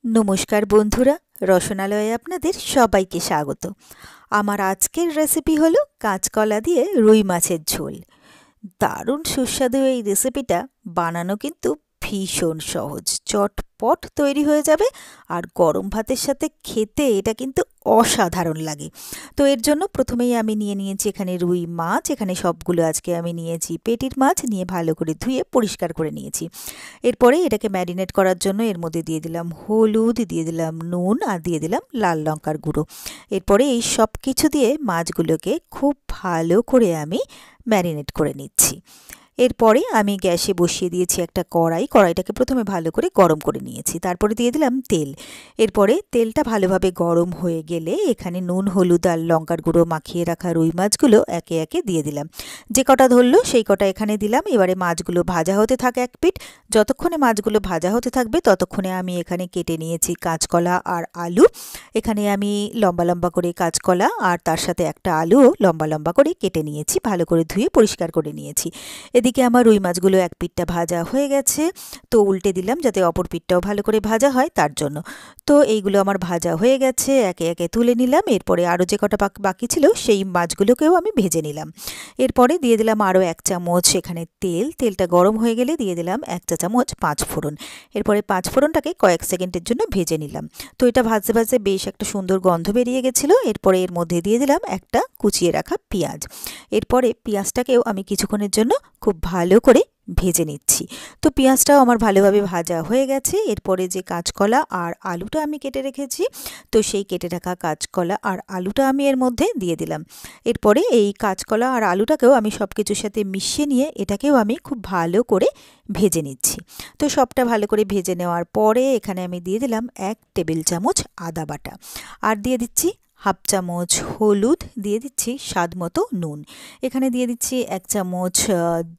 নমস্কার বন্ধুরা, রসনালয়ে আপনাদের সবাইকে স্বাগত। আমার আজকের রেসিপি হলো কাঁচকলা দিয়ে রুই মাছের ঝোল। দারুণ সুস্বাদু এই রেসিপিটা বানানো কিন্তু ভীষণ সহজ, চটপট তৈরি হয়ে যাবে আর গরম ভাতের সাথে খেতে এটা কিন্তু অসাধারণ লাগে। তো এর জন্য প্রথমেই আমি নিয়ে নিয়েছি এখানে রুই মাছ। এখানে সবগুলো আজকে আমি নিয়েছি পেটির মাছ, নিয়ে ভালো করে ধুয়ে পরিষ্কার করে নিয়েছি। এরপরে এটাকে ম্যারিনেট করার জন্য এর মধ্যে দিয়ে দিলাম হলুদ, দিয়ে দিলাম নুন আর দিয়ে দিলাম লাল লঙ্কার গুঁড়ো। এরপরে এই সব কিছু দিয়ে মাছগুলোকে খুব ভালো করে আমি ম্যারিনেট করে নিচ্ছি। এরপরে আমি গ্যাসে বসিয়ে দিয়েছি একটা কড়াইটাকে প্রথমে ভালো করে গরম করে নিয়েছি। তারপরে দিয়ে দিলাম তেল। এরপরে তেলটা ভালোভাবে গরম হয়ে গেলে এখানে নুন, হলুদ আর লঙ্কার গুঁড়ো মাখিয়ে রাখা রুই মাছগুলো একে একে দিয়ে দিলাম। যে কটা ধরলো সেই কটা এখানে দিলাম। এবারে মাছগুলো ভাজা হতে থাকে এক পিঠ। যতক্ষণে মাছগুলো ভাজা হতে থাকবে ততক্ষণে আমি এখানে কেটে নিয়েছি কাঁচকলা আর আলু। এখানে আমি লম্বা লম্বা করে কাঁচকলা আর তার সাথে একটা আলুও লম্বা লম্বা করে কেটে নিয়েছি, ভালো করে ধুয়ে পরিষ্কার করে নিয়েছি। এদিকে আমার রুই মাছগুলো এক পিঠটা ভাজা হয়ে গেছে, তো উল্টে দিলাম যাতে অপর পিঠটাও ভালো করে ভাজা হয় তার জন্য। তো এইগুলো আমার ভাজা হয়ে গেছে, একে একে তুলে নিলাম। এরপরে আরও যে কটা বাকি ছিল সেই মাছগুলোকেও আমি ভেজে নিলাম। এরপরে দিয়ে দিলাম আরও 1 চামচ এখানে তেলটা গরম হয়ে গেলে দিয়ে দিলাম 1 চা চামচ 5 ফোড়ন। এরপরে 5 ফোড়নটাকে কয়েক সেকেন্ডের জন্য ভেজে নিলাম। তো এটা ভাজতে ভাজতে বেশ একটা সুন্দর গন্ধ বেরিয়ে গেছিলো। এরপরে এর মধ্যে দিয়ে দিলাম একটা কুচিয়ে রাখা পেঁয়াজ। এরপরে পেঁয়াজটাকেও আমি কিছুক্ষণের জন্য খুব ভালো করে ভেজে নিচ্ছি। তো পেঁয়াজটাও আমার ভালোভাবে ভাজা হয়ে গেছে। এরপরে যে কাঁচকলা আর আলুটা আমি কেটে রেখেছি, তো সেই কেটে রাখা কাঁচকলা আর আলুটা আমি এর মধ্যে দিয়ে দিলাম। এরপরে এই কাঁচকলা আর আলুটাকেও আমি সব কিছুর সাথে মিশিয়ে নিয়ে এটাকেও আমি খুব ভালো করে ভেজে নিচ্ছি। তো সবটা ভালো করে ভেজে নেওয়ার পরে এখানে আমি দিয়ে দিলাম 1 টেবিল চামচ আদা বাটা, আর দিয়ে দিচ্ছি 1/2 চামচ হলুদ, দিয়ে দিচ্ছি স্বাদ মতো নুন। এখানে দিয়ে দিচ্ছি 1 চামচ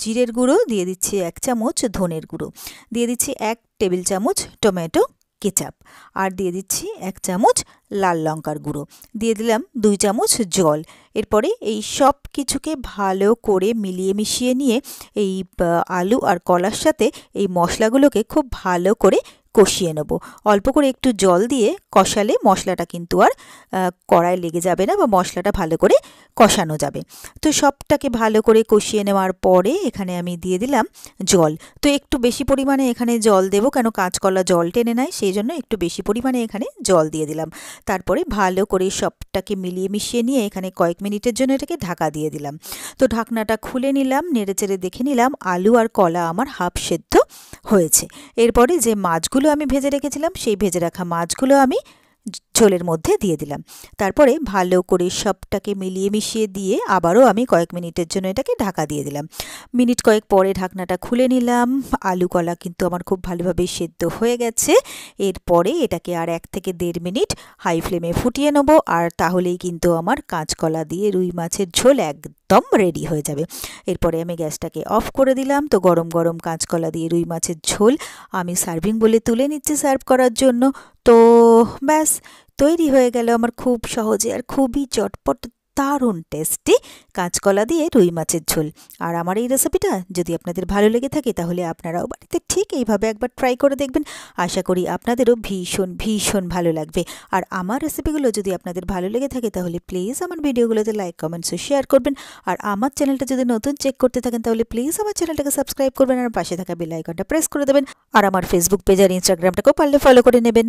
জিরের গুঁড়ো, দিয়ে দিচ্ছি 1 চামচ ধনের গুঁড়ো, দিয়ে দিচ্ছি 1 টেবিল চামচ টমেটো কেচাপ, আর দিয়ে দিচ্ছি 1 চামচ লাল লঙ্কার গুঁড়ো, দিয়ে দিলাম 2 চামচ জল। এরপরে এই সব কিছুকে ভালো করে মিলিয়ে মিশিয়ে নিয়ে এই আলু আর কলার সাথে এই মশলাগুলোকে খুব ভালো করে কষিয়ে নেব। অল্প করে একটু জল দিয়ে কষালে মশলাটা কিন্তু আর কড়ায় লেগে যাবে না বা মশলাটা ভালো করে কষানো যাবে। তো সবটাকে ভালো করে কষিয়ে নেওয়ার পরে এখানে আমি দিয়ে দিলাম জল। তো একটু বেশি পরিমাণে এখানে জল দেবো, কেন কাঁচকলা জল টেনে নেয়, সেই জন্য একটু বেশি পরিমাণে এখানে জল দিয়ে দিলাম। তারপরে ভালো করে সবটাকে মিলিয়ে মিশিয়ে নিয়ে এখানে কয়েক মিনিটের জন্য এটাকে ঢাকা দিয়ে দিলাম। তো ঢাকনাটা খুলে নিলাম, নেড়েচেড়ে দেখে নিলাম আলু আর কলা আমার হাফ সেদ্ধ হয়েছে। এরপরে যে মাছগুলো আমি ভেজে রেখেছিলাম সেই ভেজে রাখা মাছগুলো আমি ঝোলের মধ্যে দিয়ে দিলাম। তারপরে ভালো করে সবটাকে মিলিয়ে মিশিয়ে দিয়ে আবারও আমি কয়েক মিনিটের জন্য এটাকে ঢাকা দিয়ে দিলাম। মিনিট কয়েক পরে ঢাকনাটা খুলে নিলাম। আলু কলা কিন্তু আমার খুব ভালোভাবে সেদ্ধ হয়ে গেছে। এরপরে এটাকে আর 1 থেকে 1.5 মিনিট হাই ফ্লেমে ফুটিয়ে নেব, আর তাহলেই কিন্তু আমার কাঁচকলা দিয়ে রুই মাছের ঝোল একদম রেডি হয়ে যাবে। এরপরে আমি গ্যাসটাকে অফ করে দিলাম। তো গরম গরম কাঁচকলা দিয়ে রুই মাছের ঝোল আমি সার্ভিং বলে তুলে নিচ্ছি সার্ভ করার জন্য। তো ব্যাস, তৈরি হয়ে গেল আমার খুব সহজে আর খুবই চটপট দারুণ টেস্টি কাঁচকলা দিয়ে রুই মাছের ঝোল। আর আমার এই রেসিপিটা যদি আপনাদের ভালো লেগে থাকে তাহলে আপনারাও বাড়িতে ঠিক এইভাবে একবার ট্রাই করে দেখবেন। আশা করি আপনাদেরও ভীষণ ভীষণ ভালো লাগবে। আর আমার রেসিপিগুলো যদি আপনাদের ভালো লেগে থাকে তাহলে প্লিজ আমার ভিডিওগুলোতে লাইক, কমেন্টস ও শেয়ার করবেন। আর আমার চ্যানেলটা যদি নতুন চেক করতে থাকেন তাহলে প্লিজ আমার চ্যানেলটাকে সাবস্ক্রাইব করবেন আর পাশে থাকা বেল আইকনটা প্রেস করে দেবেন। আর আমার ফেসবুক পেজ আর ইনস্টাগ্রামটাকেও পারলে ফলো করে নেবেন।